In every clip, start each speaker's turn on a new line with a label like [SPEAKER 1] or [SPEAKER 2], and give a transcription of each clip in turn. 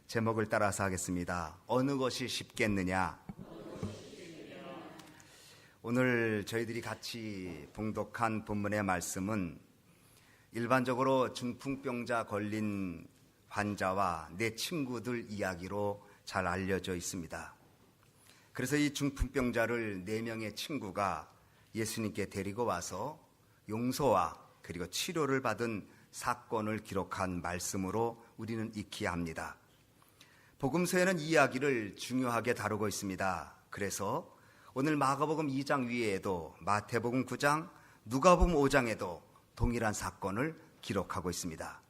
[SPEAKER 1] 제목을 따라서 하겠습니다. 어느 것이 쉽겠느냐? 오늘 저희들이 같이 봉독한 본문의 말씀은 일반적으로 중풍병자 걸린 환자와 내 친구들 이야기로 잘 알려져 있습니다. 그래서 이 중풍병자를 4명의 친구가 예수님께 데리고 와서 용서와 그리고 치료를 받은 사건을 기록한 말씀으로 우리는 익혀야 합니다. 복음서에는 이 이야기를 중요하게 다루고 있습니다. 그래서 오늘 마가복음 2장 위에도 마태복음 9장, 누가복음 5장에도 동일한 사건을 기록하고 있습니다.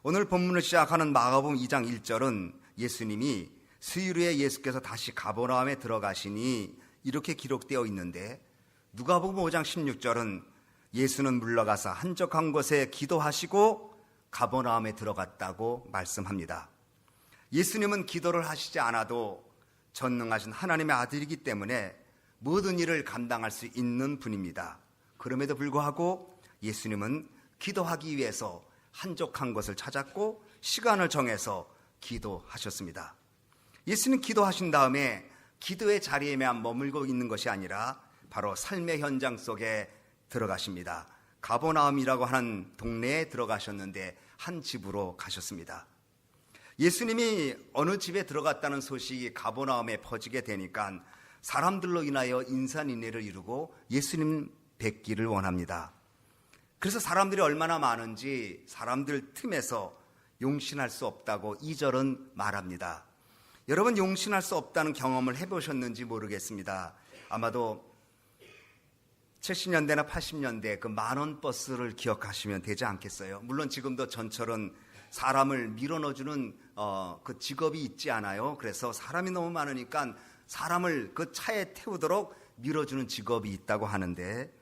[SPEAKER 1] 오늘 본문을 시작하는 마가복음 2장 1절은 예수님이 수요일 후에 예수께서 다시 가버나움에 들어가시니 이렇게 기록되어 있는데, 누가복음 5장 16절은 예수는 물러가서 한적한 곳에 기도하시고 가버나움에 들어갔다고 말씀합니다. 예수님은 기도를 하시지 않아도 전능하신 하나님의 아들이기 때문에 모든 일을 감당할 수 있는 분입니다. 그럼에도 불구하고 예수님은 기도하기 위해서 한적한 곳을 찾았고 시간을 정해서 기도하셨습니다. 예수님 기도하신 다음에 기도의 자리에만 머물고 있는 것이 아니라 바로 삶의 현장 속에 들어가십니다. 가버나움이라고 하는 동네에 들어가셨는데 한 집으로 가셨습니다. 예수님이 어느 집에 들어갔다는 소식이 가버나움에 퍼지게 되니까 사람들로 인하여 인산인해를 이루고 예수님 뵙기를 원합니다. 그래서 사람들이 얼마나 많은지 사람들 틈에서 용신할 수 없다고 2절은 말합니다. 여러분, 용신할 수 없다는 경험을 해보셨는지 모르겠습니다. 아마도 70년대나 80년대 그 만원 버스를 기억하시면 되지 않겠어요? 물론 지금도 전철은 사람을 밀어 넣어주는 그 직업이 있지 않아요. 그래서 사람이 너무 많으니까 사람을 그 차에 태우도록 밀어주는 직업이 있다고 하는데,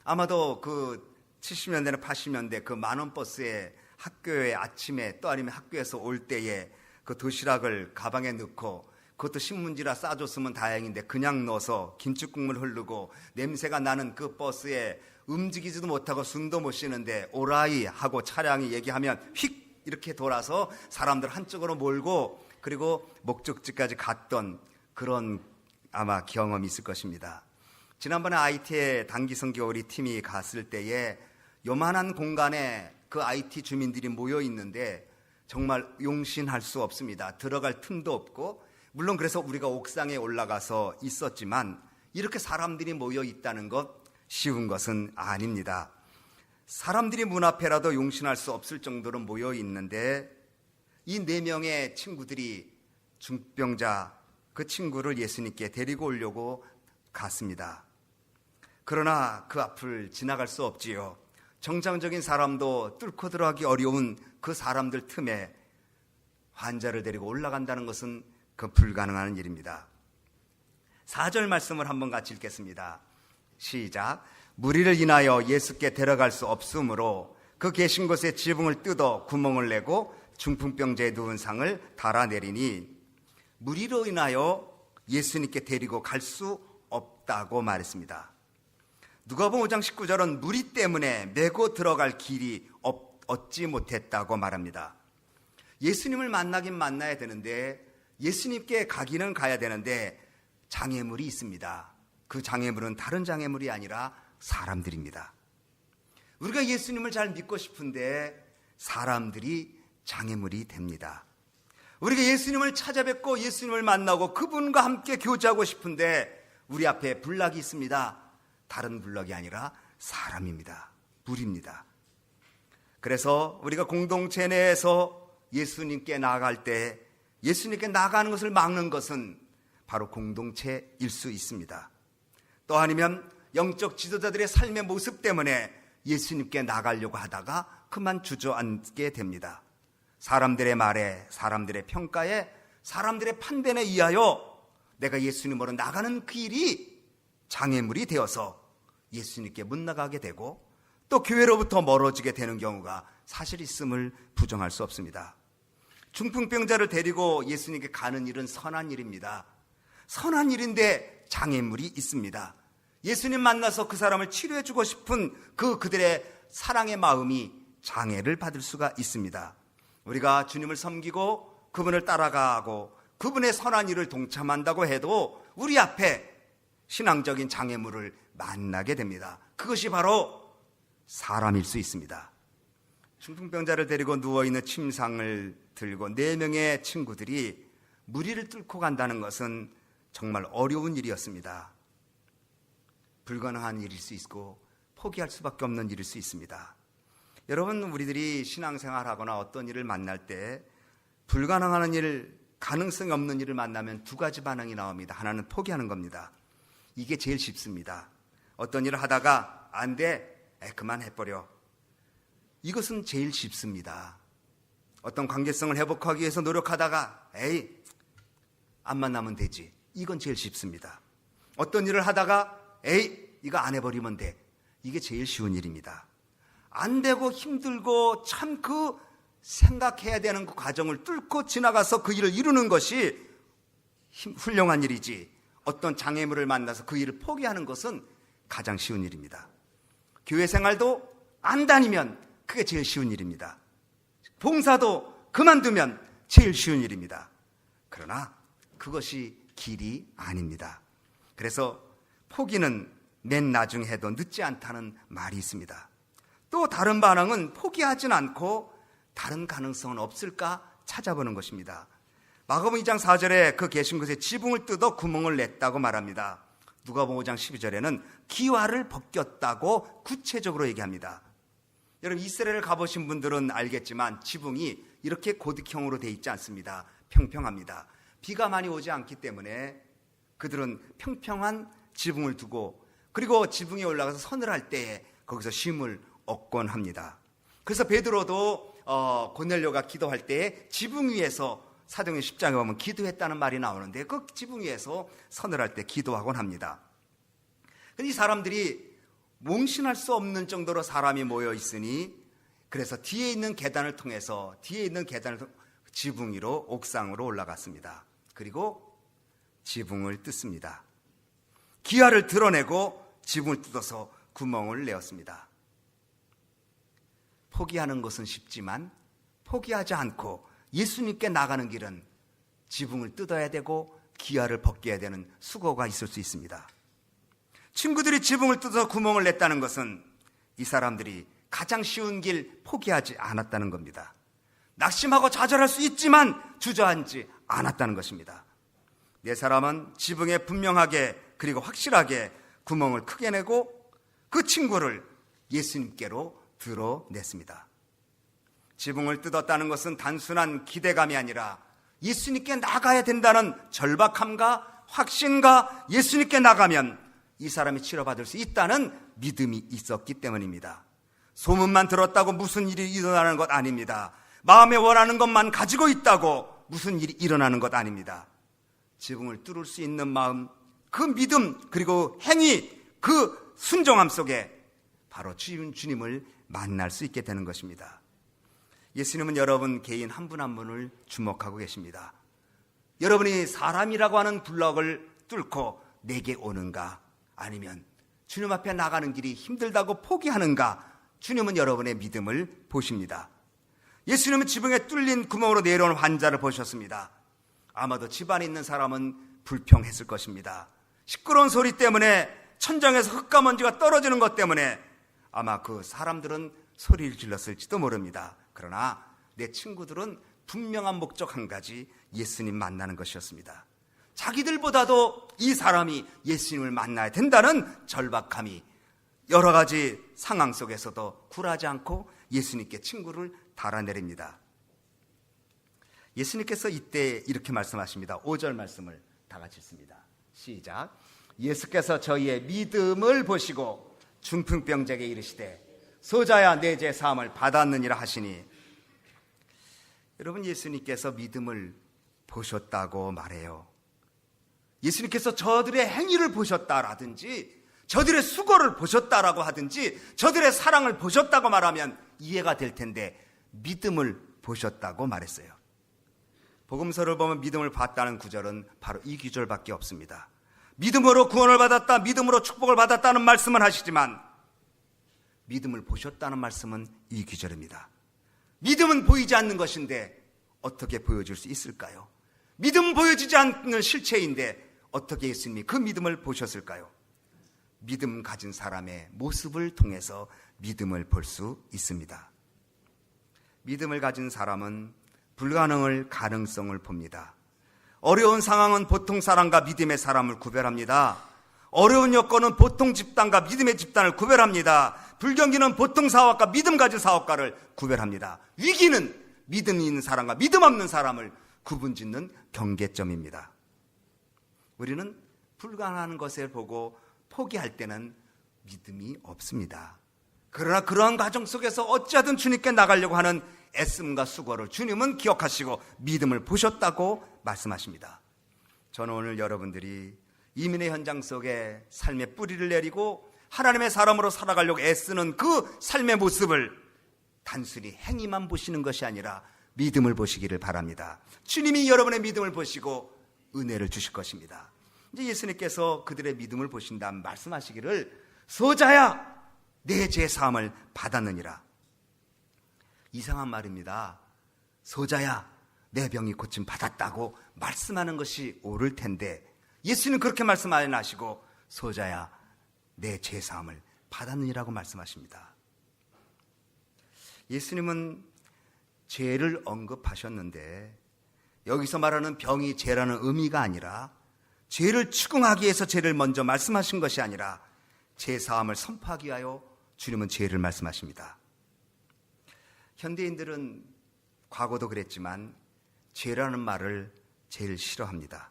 [SPEAKER 1] 아마도 그 70년대나 80년대 그 만원 버스에 학교에 아침에 또 아니면 학교에서 올 때에 그 도시락을 가방에 넣고, 그것도 신문지라 싸줬으면 다행인데 그냥 넣어서 김치국물 흐르고 냄새가 나는 그 버스에 움직이지도 못하고 숨도 못 쉬는데 오라이 하고 차량이 얘기하면 휙 이렇게 돌아서 사람들 한쪽으로 몰고 그리고 목적지까지 갔던 그런 아마 경험이 있을 것입니다. 지난번에 IT에 단기 선교 우리 팀이 갔을 때에 요만한 공간에 그 IT 주민들이 모여 있는데 정말 용신할 수 없습니다. 들어갈 틈도 없고, 물론 그래서 우리가 옥상에 올라가서 있었지만 이렇게 사람들이 모여 있다는 것 쉬운 것은 아닙니다. 사람들이 문 앞에라도 용신할 수 없을 정도로 모여 있는데 이 4명의 친구들이 중병자 그 친구를 예수님께 데리고 오려고 갔습니다. 그러나 그 앞을 지나갈 수 없지요. 정상적인 사람도 뚫고 들어가기 어려운 그 사람들 틈에 환자를 데리고 올라간다는 것은 그 불가능한 일입니다. 4절 말씀을 한번 같이 읽겠습니다. 시작. 무리를 인하여 예수께 데려갈 수 없으므로 그 계신 곳에 지붕을 뜯어 구멍을 내고 중풍병자에 누운 상을 달아내리니, 무리로 인하여 예수님께 데리고 갈 수 없다고 말했습니다. 누가복음 5장 19절은 무리 때문에 메고 들어갈 길이 얻지 못했다고 말합니다. 예수님을 만나긴 만나야 되는데, 예수님께 가기는 가야 되는데 장애물이 있습니다. 그 장애물은 다른 장애물이 아니라 사람들입니다. 우리가 예수님을 잘 믿고 싶은데 사람들이 장애물이 됩니다. 우리가 예수님을 찾아뵙고 예수님을 만나고 그분과 함께 교제하고 싶은데 우리 앞에 블락이 있습니다. 다른 블락이 아니라 사람입니다. 무리입니다. 그래서 우리가 공동체 내에서 예수님께 나아갈 때 예수님께 나가는 것을 막는 것은 바로 공동체일 수 있습니다. 또 아니면 영적 지도자들의 삶의 모습 때문에 예수님께 나가려고 하다가 그만 주저앉게 됩니다. 사람들의 말에, 사람들의 평가에, 사람들의 판단에 의하여 내가 예수님으로 나가는 그 일이 장애물이 되어서 예수님께 못 나가게 되고 또 교회로부터 멀어지게 되는 경우가 사실 있음을 부정할 수 없습니다. 중풍병자를 데리고 예수님께 가는 일은 선한 일입니다. 선한 일인데 장애물이 있습니다. 예수님 만나서 그 사람을 치료해 주고 싶은 그들의 사랑의 마음이 장애를 받을 수가 있습니다. 우리가 주님을 섬기고 그분을 따라가고 그분의 선한 일을 동참한다고 해도 우리 앞에 신앙적인 장애물을 만나게 됩니다. 그것이 바로 사람일 수 있습니다. 중풍병자를 데리고 누워있는 침상을 들고 4명의 친구들이 무리를 뚫고 간다는 것은 정말 어려운 일이었습니다. 불가능한 일일 수 있고 포기할 수밖에 없는 일일 수 있습니다. 여러분, 우리들이 신앙생활하거나 어떤 일을 만날 때 불가능한 일, 가능성이 없는 일을 만나면 2가지 반응이 나옵니다. 하나는 포기하는 겁니다. 이게 제일 쉽습니다. 어떤 일을 하다가 안 돼, 그만해버려. 이것은 제일 쉽습니다. 어떤 관계성을 회복하기 위해서 노력하다가 안 만나면 되지. 이건 제일 쉽습니다. 어떤 일을 하다가 이거 안 해버리면 돼. 이게 제일 쉬운 일입니다. 안 되고 힘들고 참 그 생각해야 되는 그 과정을 뚫고 지나가서 그 일을 이루는 것이 훌륭한 일이지, 어떤 장애물을 만나서 그 일을 포기하는 것은 가장 쉬운 일입니다. 교회 생활도 안 다니면 그게 제일 쉬운 일입니다. 봉사도 그만두면 제일 쉬운 일입니다. 그러나 그것이 길이 아닙니다. 그래서 포기는 맨 나중에 해도 늦지 않다는 말이 있습니다. 또 다른 반응은 포기하진 않고 다른 가능성은 없을까 찾아보는 것입니다. 마가복음 2장 4절에 그 계신 곳에 지붕을 뜯어 구멍을 냈다고 말합니다. 누가복음 5장 12절에는 기와를 벗겼다고 구체적으로 얘기합니다. 여러분, 이스라엘을 가보신 분들은 알겠지만 지붕이 이렇게 고딕형으로 되어 있지 않습니다. 평평합니다. 비가 많이 오지 않기 때문에 그들은 평평한 지붕을 두고, 그리고 지붕에 올라가서 선을 할 때에 거기서 쉼을 얻곤 합니다. 그래서 베드로도 고넬료가 기도할 때에 지붕 위에서, 사도행전 10장에 보면 기도했다는 말이 나오는데 그 지붕 위에서 선을 할 때 기도하곤 합니다. 근데 이 사람들이 몽신할 수 없는 정도로 사람이 모여 있으니, 그래서 뒤에 있는 계단을 통해서 지붕 위로 옥상으로 올라갔습니다. 그리고 지붕을 뜯습니다. 기와를 드러내고 지붕을 뜯어서 구멍을 내었습니다. 포기하는 것은 쉽지만 포기하지 않고 예수님께 나가는 길은 지붕을 뜯어야 되고 기와를 벗겨야 되는 수고가 있을 수 있습니다. 친구들이 지붕을 뜯어서 구멍을 냈다는 것은 이 사람들이 가장 쉬운 길 포기하지 않았다는 겁니다. 낙심하고 좌절할 수 있지만 주저앉지 않았다는 것입니다. 4사람은 지붕에 분명하게 그리고 확실하게 구멍을 크게 내고 그 친구를 예수님께로 드러냈습니다. 지붕을 뜯었다는 것은 단순한 기대감이 아니라 예수님께 나가야 된다는 절박함과 확신과, 예수님께 나가면 이 사람이 치료받을 수 있다는 믿음이 있었기 때문입니다. 소문만 들었다고 무슨 일이 일어나는 것 아닙니다. 마음에 원하는 것만 가지고 있다고 무슨 일이 일어나는 것 아닙니다. 지붕을 뚫을 수 있는 마음, 그 믿음, 그리고 행위, 그 순종함 속에 바로 주님을 만날 수 있게 되는 것입니다. 예수님은 여러분 개인 한 분 한 분을 주목하고 계십니다. 여러분이 사람이라고 하는 블럭을 뚫고 내게 오는가, 아니면 주님 앞에 나가는 길이 힘들다고 포기하는가, 주님은 여러분의 믿음을 보십니다. 예수님은 지붕에 뚫린 구멍으로 내려온 환자를 보셨습니다. 아마도 집안에 있는 사람은 불평했을 것입니다. 시끄러운 소리 때문에, 천장에서 흙과 먼지가 떨어지는 것 때문에 아마 그 사람들은 소리를 질렀을지도 모릅니다. 그러나 내 친구들은 분명한 목적 한 가지, 예수님 만나는 것이었습니다. 자기들보다도 이 사람이 예수님을 만나야 된다는 절박함이 여러 가지 상황 속에서도 굴하지 않고 예수님께 친구를 달아내립니다. 예수님께서 이때 이렇게 말씀하십니다. 5절 말씀을 다 같이 읽습니다. 시작. 예수께서 저희의 믿음을 보시고 중풍병자에게 이르시되 소자야 내 죄 사함을 받았느니라 하시니, 여러분, 예수님께서 믿음을 보셨다고 말해요. 예수님께서 저들의 행위를 보셨다라든지 저들의 수고를 보셨다라고 하든지 저들의 사랑을 보셨다고 말하면 이해가 될 텐데 믿음을 보셨다고 말했어요. 복음서를 보면 믿음을 봤다는 구절은 바로 이 구절밖에 없습니다. 믿음으로 구원을 받았다, 믿음으로 축복을 받았다는 말씀은 하시지만 믿음을 보셨다는 말씀은 이 구절입니다. 믿음은 보이지 않는 것인데 어떻게 보여줄 수 있을까요? 믿음 보여지지 않는 실체인데 어떻게 예수님이 그 믿음을 보셨을까요? 믿음 가진 사람의 모습을 통해서 믿음을 볼 수 있습니다. 믿음을 가진 사람은 불가능을 가능성을 봅니다. 어려운 상황은 보통 사람과 믿음의 사람을 구별합니다. 어려운 여건은 보통 집단과 믿음의 집단을 구별합니다. 불경기는 보통 사업가 믿음 가진 사업가를 구별합니다. 위기는 믿음 있는 사람과 믿음 없는 사람을 구분짓는 경계점입니다. 우리는 불가능한 것을 보고 포기할 때는 믿음이 없습니다. 그러나 그러한 과정 속에서 어찌하든 주님께 나가려고 하는 애씀과 수고를 주님은 기억하시고 믿음을 보셨다고 말씀하십니다. 저는 오늘 여러분들이 이민의 현장 속에 삶의 뿌리를 내리고 하나님의 사람으로 살아가려고 애쓰는 그 삶의 모습을 단순히 행위만 보시는 것이 아니라 믿음을 보시기를 바랍니다. 주님이 여러분의 믿음을 보시고 은혜를 주실 것입니다. 이제 예수님께서 그들의 믿음을 보신다 말씀하시기를 소자야 내 죄 사함을 받았느니라. 이상한 말입니다. 소자야 내 병이 고침 받았다고 말씀하는 것이 옳을 텐데 예수님은 그렇게 말씀 안 하시고 소자야 내 죄 사함을 받았느니라고 말씀하십니다. 예수님은 죄를 언급하셨는데 여기서 말하는 병이 죄라는 의미가 아니라 죄를 추궁하기 위해서 죄를 먼저 말씀하신 것이 아니라 죄 사함을 선포하기 위하여 주님은 죄를 말씀하십니다. 현대인들은 과거도 그랬지만 죄라는 말을 제일 싫어합니다.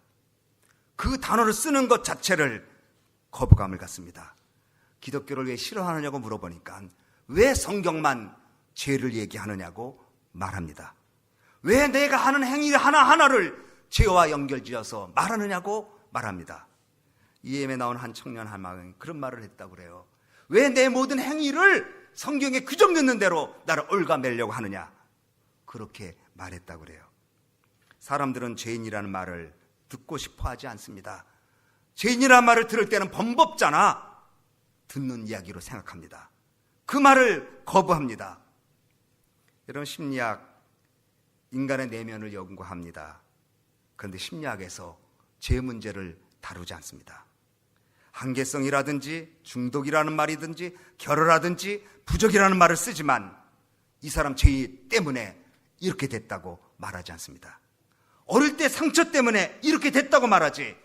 [SPEAKER 1] 그 단어를 쓰는 것 자체를 거부감을 갖습니다. 기독교를 왜 싫어하느냐고 물어보니까 왜 성경만 죄를 얘기하느냐고 말합니다. 왜 내가 하는 행위 하나하나를 죄와 연결지어서 말하느냐고 말합니다. EM에 나온 한 청년 한 마음이 그런 말을 했다고 그래요. 왜 내 모든 행위를 성경에 규정 넣는 대로 나를 얽어매려고 하느냐, 그렇게 말했다고 그래요. 사람들은 죄인이라는 말을 듣고 싶어 하지 않습니다. 죄인이라는 말을 들을 때는 범법자나 듣는 이야기로 생각합니다. 그 말을 거부합니다. 여러분, 심리학 인간의 내면을 연구합니다. 그런데 심리학에서 죄 문제를 다루지 않습니다. 한계성이라든지 중독이라는 말이든지 결여라든지 부족이라는 말을 쓰지만 이 사람 죄 때문에 이렇게 됐다고 말하지 않습니다. 어릴 때 상처 때문에 이렇게 됐다고 말하지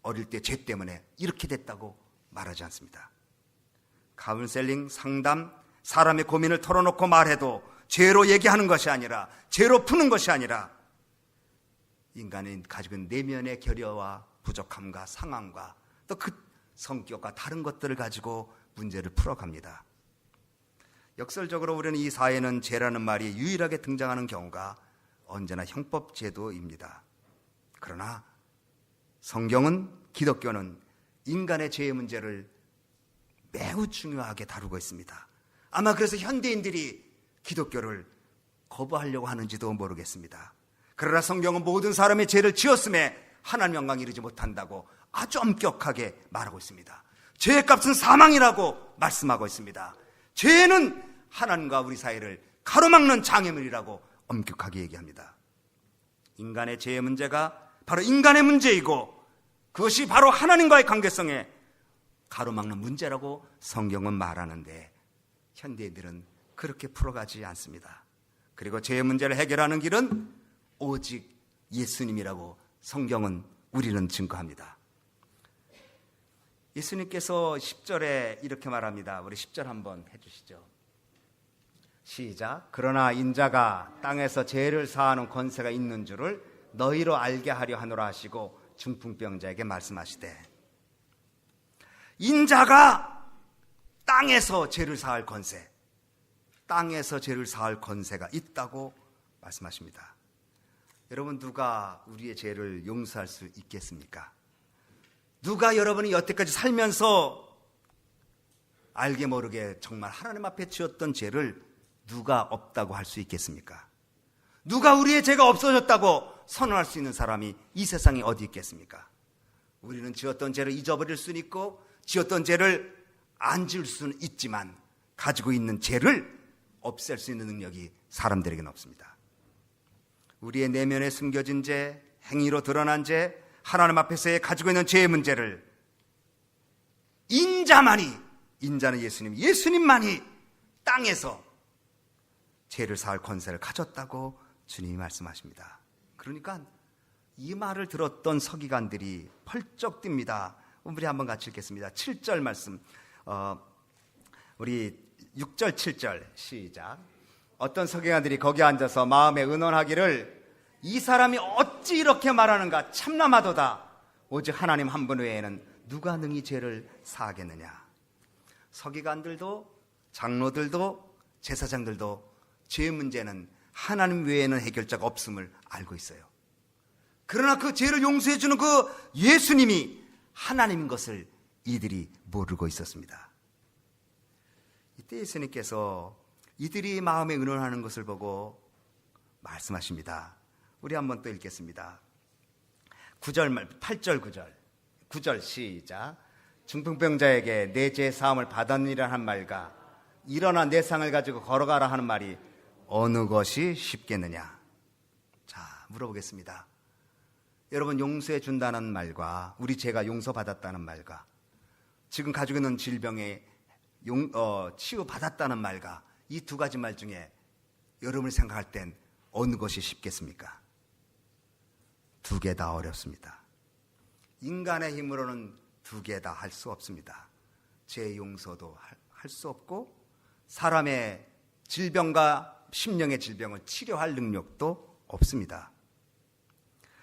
[SPEAKER 1] 어릴 때 죄 때문에 이렇게 됐다고 말하지 않습니다. 카운셀링, 상담, 사람의 고민을 털어놓고 말해도 죄로 얘기하는 것이 아니라, 죄로 푸는 것이 아니라 인간이 가지고 있는 내면의 결여와 부족함과 상황과 또 그 성격과 다른 것들을 가지고 문제를 풀어갑니다. 역설적으로 우리는 이 사회는 죄라는 말이 유일하게 등장하는 경우가 언제나 형법제도입니다. 그러나 성경은, 기독교는 인간의 죄의 문제를 매우 중요하게 다루고 있습니다. 아마 그래서 현대인들이 기독교를 거부하려고 하는지도 모르겠습니다. 그러나 성경은 모든 사람의 죄를 지었음에 하나님 영광 이르지 못한다고 아주 엄격하게 말하고 있습니다. 죄의 값은 사망이라고 말씀하고 있습니다. 죄는 하나님과 우리 사이를 가로막는 장애물이라고 엄격하게 얘기합니다. 인간의 죄의 문제가 바로 인간의 문제이고 그것이 바로 하나님과의 관계성에 가로막는 문제라고 성경은 말하는데 현대인들은 그렇게 풀어가지 않습니다. 그리고 죄의 문제를 해결하는 길은 오직 예수님이라고 성경은 우리는 증거합니다. 예수님께서 10절에 이렇게 말합니다. 우리 10절 한번 해주시죠. 시작. 그러나 인자가 땅에서 죄를 사하는 권세가 있는 줄을 너희로 알게 하려 하노라 하시고 중풍병자에게 말씀하시되, 인자가 땅에서 죄를 사할 권세, 땅에서 죄를 사할 권세가 있다고 말씀하십니다. 여러분, 누가 우리의 죄를 용서할 수 있겠습니까? 누가 여러분이 여태까지 살면서 알게 모르게 정말 하나님 앞에 지었던 죄를 누가 없다고 할 수 있겠습니까? 누가 우리의 죄가 없어졌다고 선언할 수 있는 사람이 이 세상에 어디 있겠습니까? 우리는 지었던 죄를 잊어버릴 수는 있고 지었던 죄를 안 지을 수는 있지만 가지고 있는 죄를 없앨 수 있는 능력이 사람들에게는 없습니다. 우리의 내면에 숨겨진 죄, 행위로 드러난 죄, 하나님 앞에서의 가지고 있는 죄의 문제를 인자는 예수님만이 땅에서 죄를 사할 권세를 가졌다고 주님이 말씀하십니다. 그러니까 이 말을 들었던 서기관들이 펄쩍 뜁니다. 우리 한번 같이 읽겠습니다. 7절 말씀, 우리 6절 7절 시작. 어떤 서기관들이 거기 앉아서 마음에 의논하기를 이 사람이 어찌 이렇게 말하는가 참남하도다. 오직 하나님 한 분 외에는 누가 능히 죄를 사하겠느냐. 서기관들도 장로들도 제사장들도 죄의 문제는 하나님 외에는 해결자가 없음을 알고 있어요. 그러나 그 죄를 용서해 주는 그 예수님이 하나님인 것을 이들이 모르고 있었습니다. 이때 예수님께서 이들이 마음에 의논하는 것을 보고 말씀하십니다. 우리 한번 또 읽겠습니다. 8절 9절 시작. 중풍병자에게 내 죄 사함을 받았느니라 한 말과 일어나 내 상을 가지고 걸어가라 하는 말이 어느 것이 쉽겠느냐. 자, 물어보겠습니다. 여러분, 용서해 준다는 말과 우리 죄가 용서받았다는 말과 지금 가지고 있는 질병에 치유받았다는 말과 이 두 가지 말 중에 여러분이 생각할 땐 어느 것이 쉽겠습니까? 두 개 다 어렵습니다. 인간의 힘으로는 두 개 다 할 수 없습니다. 죄 용서도 할 수 없고 사람의 질병과 심령의 질병을 치료할 능력도 없습니다.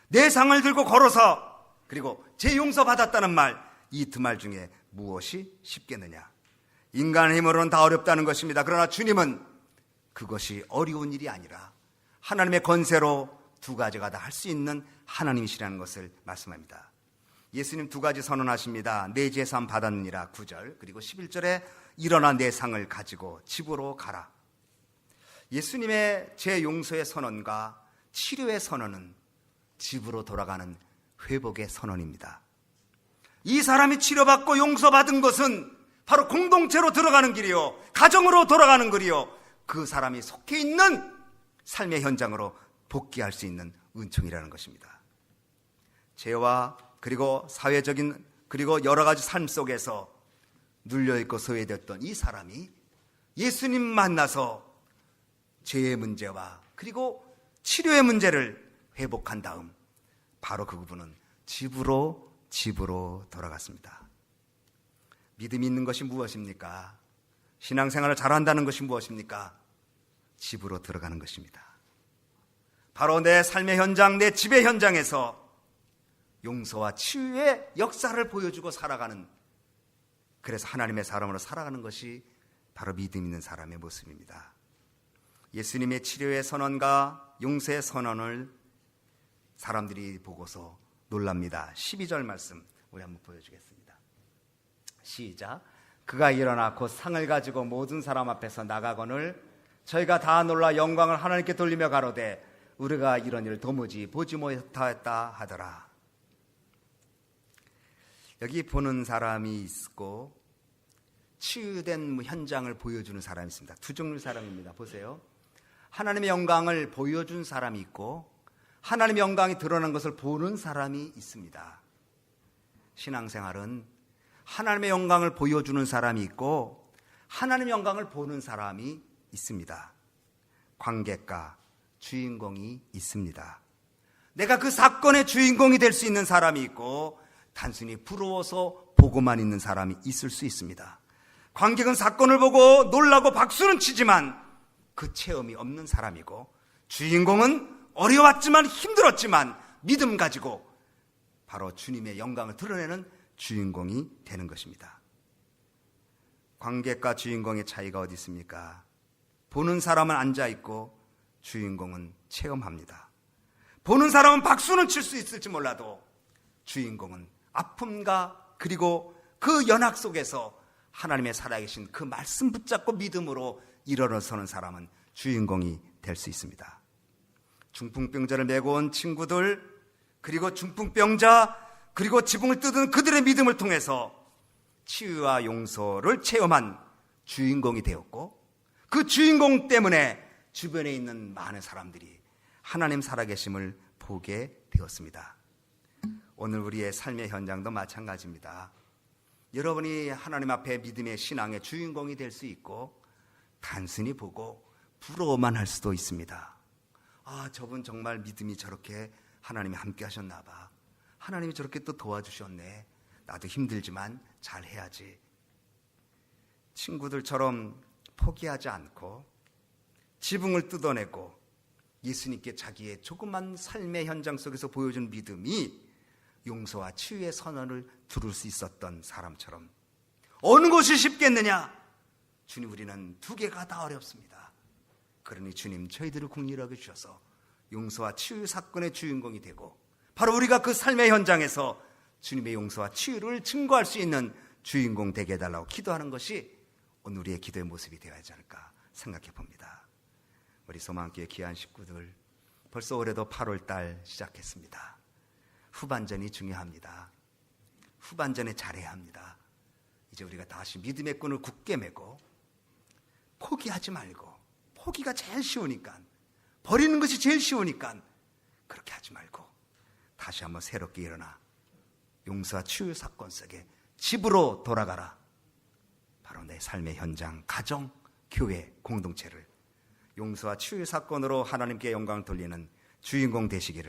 [SPEAKER 1] 내 상을 들고 걸어서 그리고 죄 용서받았다는 말, 이 두 말 중에 무엇이 쉽겠느냐. 인간의 힘으로는 다 어렵다는 것입니다. 그러나 주님은 그것이 어려운 일이 아니라 하나님의 권세로 두 가지가 다 할 수 있는 하나님이시라는 것을 말씀합니다. 예수님 두 가지 선언하십니다. 내 죄 사함 받았느니라 9절, 그리고 11절에 일어나 내 상을 가지고 집으로 가라. 예수님의 죄 용서의 선언과 치료의 선언은 집으로 돌아가는 회복의 선언입니다. 이 사람이 치료받고 용서받은 것은 바로 공동체로 들어가는 길이요, 가정으로 돌아가는 길이요, 그 사람이 속해 있는 삶의 현장으로 복귀할 수 있는 은총이라는 것입니다. 죄와 그리고 사회적인 그리고 여러 가지 삶 속에서 눌려있고 소외됐던 이 사람이 예수님 만나서 죄의 문제와 그리고 치료의 문제를 회복한 다음 바로 그 부분은 집으로 돌아갔습니다. 믿음이 있는 것이 무엇입니까? 신앙생활을 잘한다는 것이 무엇입니까? 집으로 들어가는 것입니다. 바로 내 삶의 현장, 내 집의 현장에서 용서와 치유의 역사를 보여주고 살아가는, 그래서 하나님의 사람으로 살아가는 것이 바로 믿음 있는 사람의 모습입니다. 예수님의 치료의 선언과 용서의 선언을 사람들이 보고서 놀랍니다. 12절 말씀 우리 한번 보여주겠습니다. 시작. 그가 일어나 곧 상을 가지고 모든 사람 앞에서 나가거늘 저희가 다 놀라 영광을 하나님께 돌리며 가로되 우리가 이런 일을 도무지 보지 못하였다 하더라. 여기 보는 사람이 있고 치유된 현장을 보여주는 사람이 있습니다. 두 종류의 사람입니다. 보세요. 하나님의 영광을 보여준 사람이 있고 하나님의 영광이 드러난 것을 보는 사람이 있습니다. 신앙생활은 하나님의 영광을 보여주는 사람이 있고 하나님의 영광을 보는 사람이 있습니다. 관객과 주인공이 있습니다. 내가 그 사건의 주인공이 될 수 있는 사람이 있고 단순히 부러워서 보고만 있는 사람이 있을 수 있습니다. 관객은 사건을 보고 놀라고 박수는 치지만 그 체험이 없는 사람이고, 주인공은 어려웠지만 힘들었지만 믿음 가지고 바로 주님의 영광을 드러내는 주인공이 되는 것입니다. 관객과 주인공의 차이가 어디 있습니까? 보는 사람은 앉아있고 주인공은 체험합니다. 보는 사람은 박수는 칠 수 있을지 몰라도 주인공은 아픔과 그리고 그 연약 속에서 하나님의 살아계신 그 말씀 붙잡고 믿음으로 일어서는 사람은 주인공이 될 수 있습니다. 중풍병자를 메고 온 친구들, 그리고 중풍병자, 그리고 지붕을 뜯은 그들의 믿음을 통해서 치유와 용서를 체험한 주인공이 되었고, 그 주인공 때문에 주변에 있는 많은 사람들이 하나님 살아계심을 보게 되었습니다. 오늘 우리의 삶의 현장도 마찬가지입니다. 여러분이 하나님 앞에 믿음의 신앙의 주인공이 될 수 있고 단순히 보고 부러워만 할 수도 있습니다. 아, 저분 정말 믿음이 저렇게 하나님이 함께 하셨나 봐. 하나님이 저렇게 또 도와주셨네. 나도 힘들지만 잘 해야지. 친구들처럼 포기하지 않고 지붕을 뜯어내고 예수님께 자기의 조그만 삶의 현장 속에서 보여준 믿음이 용서와 치유의 선언을 들을 수 있었던 사람처럼 어느 곳이 쉽겠느냐? 주님, 우리는 두 개가 다 어렵습니다. 그러니 주님, 저희들을 긍휼하게 주셔서 용서와 치유 사건의 주인공이 되고 바로 우리가 그 삶의 현장에서 주님의 용서와 치유를 증거할 수 있는 주인공 되게 해달라고 기도하는 것이 오늘 우리의 기도의 모습이 되어야 하지 않을까 생각해 봅니다. 우리 소망교회 귀한 식구들, 벌써 올해도 8월달 시작했습니다. 후반전이 중요합니다. 후반전에 잘해야 합니다. 이제 우리가 다시 믿음의 끈을 굳게 메고 포기하지 말고, 포기가 제일 쉬우니까, 버리는 것이 제일 쉬우니까 그렇게 하지 말고 다시 한번 새롭게 일어나 용서와 치유 사건 속에 집으로 돌아가라. 바로 내 삶의 현장, 가정, 교회, 공동체를 용서와 치유 사건으로 하나님께 영광을 돌리는 주인공 되시기를